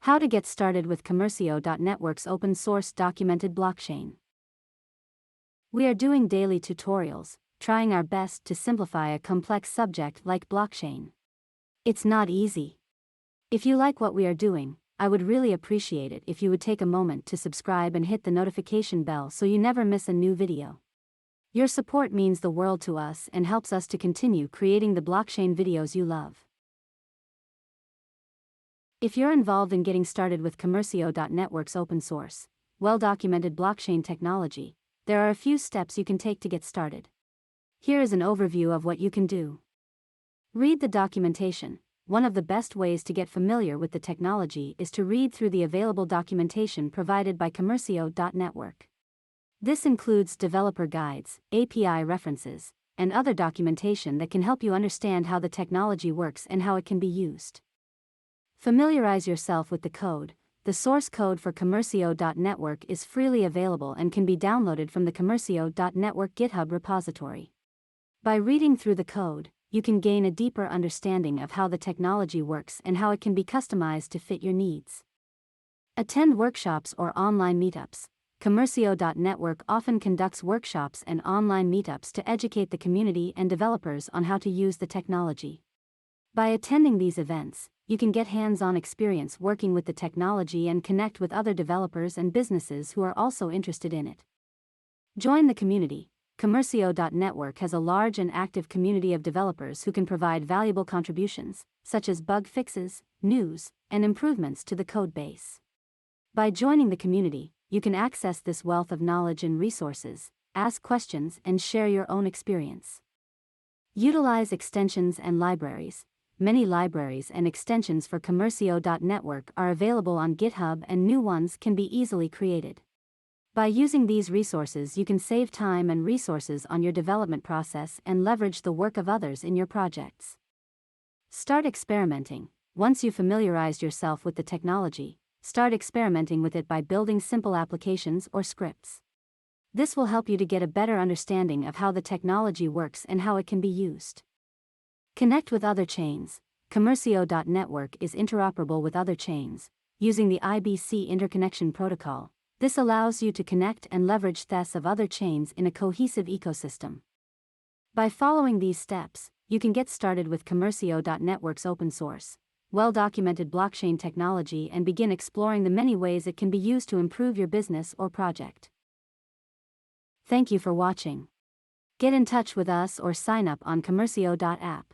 How to get started with Commercio.network's open source documented blockchain. We are doing daily tutorials, trying our best to simplify a complex subject like blockchain. It's not easy. If you like what we are doing, I would really appreciate it if you would take a moment to subscribe and hit the notification bell so you never miss a new video. Your support means the world to us and helps us to continue creating the blockchain videos you love. If you're involved in getting started with Commercio.network's open source, well-documented blockchain technology, there are a few steps you can take to get started. Here is an overview of what you can do. Read the documentation. One of the best ways to get familiar with the technology is to read through the available documentation provided by Commercio.network. This includes developer guides, API references, and other documentation that can help you understand how the technology works and how it can be used. Familiarize yourself with the code. The source code for Commercio.network is freely available and can be downloaded from the Commercio.network GitHub repository. By reading through the code, you can gain a deeper understanding of how the technology works and how it can be customized to fit your needs. Attend workshops or online meetups. Commercio.network often conducts workshops and online meetups to educate the community and developers on how to use the technology. By attending these events, you can get hands-on experience working with the technology and connect with other developers and businesses who are also interested in it. Join the community. Commercio.network has a large and active community of developers who can provide valuable contributions, such as bug fixes, news, and improvements to the code base. By joining the community, you can access this wealth of knowledge and resources, ask questions, and share your own experience. Utilize extensions and libraries. Many libraries and extensions for Commercio.network are available on GitHub and new ones can be easily created. By using these resources, you can save time and resources on your development process and leverage the work of others in your projects. Start experimenting. Once you've familiarized yourself with the technology, start experimenting with it by building simple applications or scripts. This will help you to get a better understanding of how the technology works and how it can be used. Connect with other chains. Commercio.network is interoperable with other chains, using the IBC interconnection protocol. This allows you to connect and leverage threads of other chains in a cohesive ecosystem. By following these steps, you can get started with Commercio.network's open source, well-documented blockchain technology and begin exploring the many ways it can be used to improve your business or project. Thank you for watching. Get in touch with us or sign up on Commercio.app.